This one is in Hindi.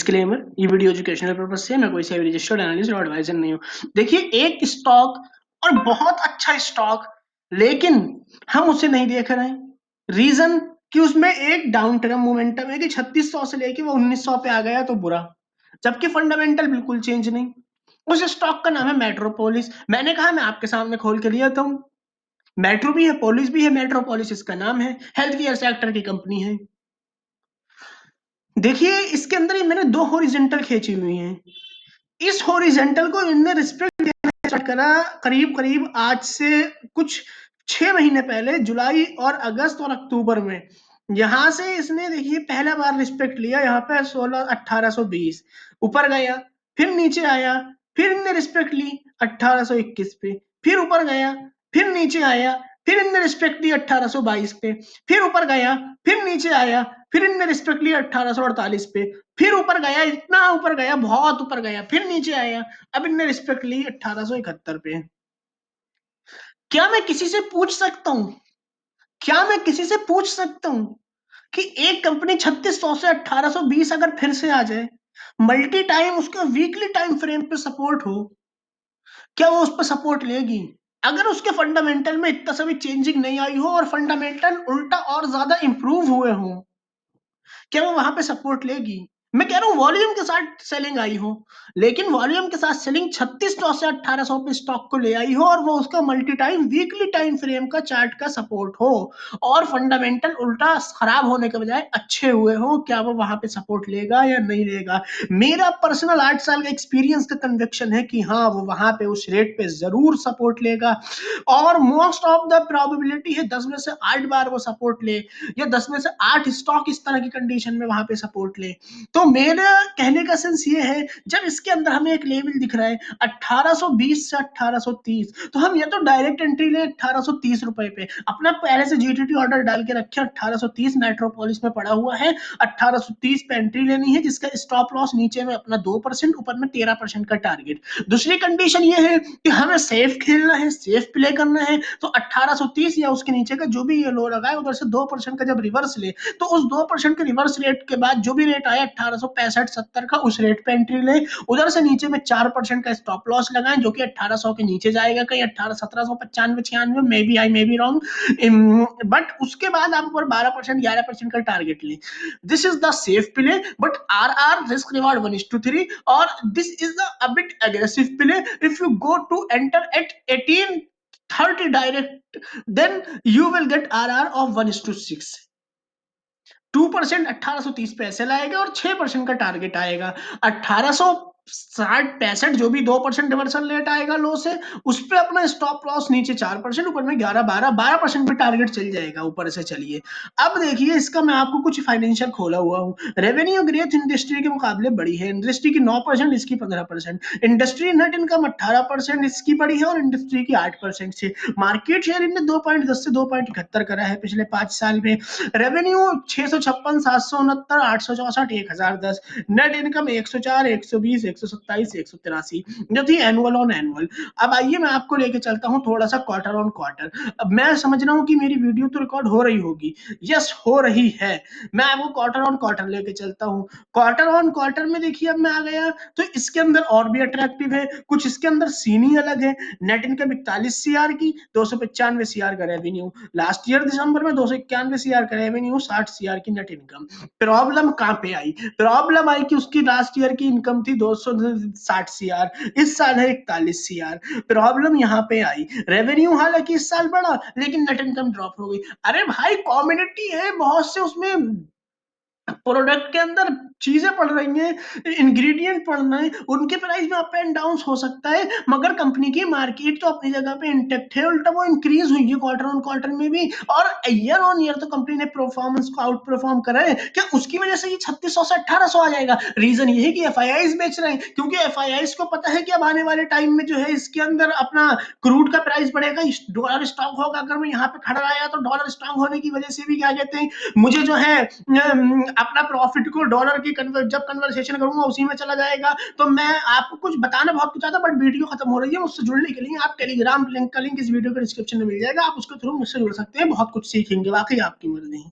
डिस्क्लेमर, ये वीडियो एजुकेशनल पर्पज से, मैं कोई सा रजिस्टर्ड एनालिस्ट और एडवाइजर नहीं हूँ। देखिए, एक स्टॉक और बहुत अच्छा स्टॉक, लेकिन हम उसे नहीं देख रहे हैं। रीजन कि उसमें एक डाउन टर्म मोमेंटम है कि 3600 से लेके वो 1900 पे आ गया तो बुरा, जबकि फंडामेंटल बिल्कुल चेंज नहीं। उस स्टॉक का नाम है मेट्रोपोलिस। मैंने कहा मैं आपके सामने खोल के लिया था। मेट्रो भी है, पोलिस भी है, मेट्रोपोलिस इसका नाम है। हेल्थ केयर सेक्टर की कंपनी है। देखिए, इसके अंदर ही मैंने दो हॉरिजॉन्टल खींची हुई हैं। इस हॉरिजॉन्टल को इनने रिस्पेक्ट देना स्टार्ट करा करीब करीब आज से कुछ 6 महीने पहले, जुलाई और अगस्त और अक्टूबर में। यहां से इसने देखिए पहला बार रिस्पेक्ट लिया, यहाँ पे 1820 ऊपर गया, फिर नीचे आया, फिर इनने रिस्पेक्ट ली 1821 पे, फिर ऊपर गया, फिर नीचे आया, फिर इनने रिस्पेक्ट ली 1822 पे, फिर ऊपर गया, फिर नीचे आया, फिर इनने रिस्पेक्ट लिया 1848 पे, फिर ऊपर गया, इतना ऊपर गया, बहुत ऊपर गया, फिर नीचे आया, अब इनने रिस्पेक्ट ली 1871 पे। क्या मैं किसी से पूछ सकता हूं, क्या मैं किसी से पूछ सकता हूं कि एक कंपनी 3600 से 1820 अगर फिर से आ जाए, मल्टी टाइम उसका वीकली टाइम फ्रेम पे सपोर्ट हो, क्या वो उस पर सपोर्ट लेगी? अगर उसके फंडामेंटल में इतना सभी चेंजिंग नहीं आई हो और फंडामेंटल उल्टा और ज्यादा इंप्रूव हुए हो, क्या वो वहां पे सपोर्ट लेगी? मैं कह रहा हूँ वॉल्यूम के साथ सेलिंग आई हो, लेकिन वॉल्यूम के साथ सेलिंग 3600 से 1800 पे स्टॉक को ले आई हो और वो उसका multi time weekly time frame का चार्ट का सपोर्ट हो और फंडामेंटल उल्टा खराब होने के बजाय अच्छे हुए हो, क्या वो वहां पे सपोर्ट लेगा या नहीं लेगा? मेरा पर्सनल 8 साल का एक्सपीरियंस का कन्विक्शन है कि हाँ, वो वहां पे उस रेट पे जरूर सपोर्ट लेगा और मोस्ट ऑफ द प्रोबेबिलिटी है 10 में से 8 बार वो सपोर्ट ले, या 10 में से 8 स्टॉक इस तरह की कंडीशन में वहां पे सपोर्ट ले। तो मेरा कहने का सेंस ये है, जब इसके अंदर हमें एक लेवल दिख रहा है 1820 से 1830, तो हम या तो डायरेक्ट एंट्री ले 1830 रुपए पे, अपना पहले से जीटीटी ऑर्डर डाल के रखे 1830 मेट्रोपोलिस में पड़ा हुआ है, 1830 पे एंट्री लेनी है जिसका स्टॉप लॉस नीचे में अपना 2%, ऊपर में 13% का टारगेट। दूसरी कंडीशन ये है कि हमें सेफ खेलना है, सेफ प्ले करना है, तो 1830 या उसके नीचे का जो भी ये लो लगा है उधर से 2% का जब रिवर्स ले, तो उस 2% के रिवर्स रेट के बाद जो भी रेट आया 1865-70 का, उस रेट पे एंट्री ले। उधर से नीचे में 4% का स्टॉप लॉस लगाएं जो कि 1800 के नीचे जाएगा, कहीं 1795 may be I may be wrong, but उसके बाद आप ऊपर 12% 11% का टारगेट लें। This is the safe play, but our risk reward 1:3, और this is the a bit aggressive play. If you go to enter at 1830 direct, then you will get RR of 1:6। 2% 1830 पैसे लाएगा और 6% का टारगेट आएगा। 1860-65 जो भी 2% रिवर्सल रेट आएगा लो से, उस पे अपना स्टॉप लॉस नीचे 4%, ऊपर में 11-12% पे टारगेट चल जाएगा ऊपर से। चलिए अब देखिए, इसका मैं आपको कुछ फाइनेंशियल खोला हुआ हूँ। रेवेन्यू ग्रोथ इंडस्ट्री के मुकाबले बड़ी है, इंडस्ट्री की 9%, इसकी 15%। इंडस्ट्री नेट इनकम 18% इसकी बड़ी है और इंडस्ट्री की 8% से। मार्केट शेयर इनने 2.10 से 2.71 करा है पिछले 5 साल में। रेवेन्यू 656, 769, 864, 1010। नेट इनकम 104, 120, 127, 183, जो थी एनुअल ऑन एनुअल। अब आइए मैं आपको लेके चलता हूँ थोड़ा सा क्वार्टर ऑन क्वार्टर। अब मैं समझ रहा हूँ कि मेरी वीडियो तो रिकॉर्ड हो रही होगी, यस हो रही है। मैं आपको क्वार्टर ऑन क्वार्टर लेके चलता हूँ। क्वार्टर ऑन क्वार्टर में देखिए, अब मैं आ गया तो इसके अंदर और भी अट्रैक्टिव है कुछ, इसके अंदर सीन ही अलग है। नेट इनकम 41 सीआर की, 295 सीआर का रेवेन्यू। लास्ट ईयर दिसंबर में 291 सीआर का रेवेन्यू, 60 सीआर की नेट इनकम। प्रॉब्लम कहां पे आई? प्रॉब्लम आई कि उसकी लास्ट ईयर की इनकम थी 260 सीआर, इस साल है 41 सीआर। प्रॉब्लम यहां पे आई, रेवेन्यू हालांकि इस साल बढ़ा लेकिन नेट इनकम ड्रॉप हो गई। अरे भाई, कॉम्युनिटी है बहुत से, उसमें प्रोडक्ट के अंदर चीजें पड़ रही हैं, इंग्रेडिएंट पड़ रहे हैं, उनके प्राइस में अप एंड डाउन हो सकता है, मगर कंपनी की मार्केट तो अपनी जगह पे इंटेक्ट है, उल्टा वो इंक्रीज हुई है क्वार्टर ऑन क्वार्टर में भी, और ईयर ऑन ईयर तो कंपनी ने परफॉर्मेंस को आउट परफॉर्म करा है। क्या उसकी वजह से ये 3600 से 1800 आ जाएगा? रीजन ये है कि एफआईआईज बेच रहे हैं, क्योंकि एफआईआईज को पता है कि अब आने वाले टाइम में जो है इसके अंदर अपना क्रूड का प्राइस बढ़ेगा, डॉलर स्ट्रांग होगा। अगर मैं यहाँ पे खड़ा आया तो डॉलर स्ट्रांग होने की वजह से भी क्या कहते हैं, मुझे जो है अपना प्रॉफिट को डॉलर की जब कन्वर्सेशन करूंगा उसी में चला जाएगा। तो मैं आपको कुछ बताना बहुत कुछ आता, बट वीडियो खत्म हो रही है। मुझसे जुड़ने के लिए आप टेलीग्राम लिंक का लिंक इस वीडियो के डिस्क्रिप्शन में मिल जाएगा, आप उसके थ्रू मुझसे जुड़ सकते हैं, बहुत कुछ सीखेंगे, वाकई आपकी मर्जी है।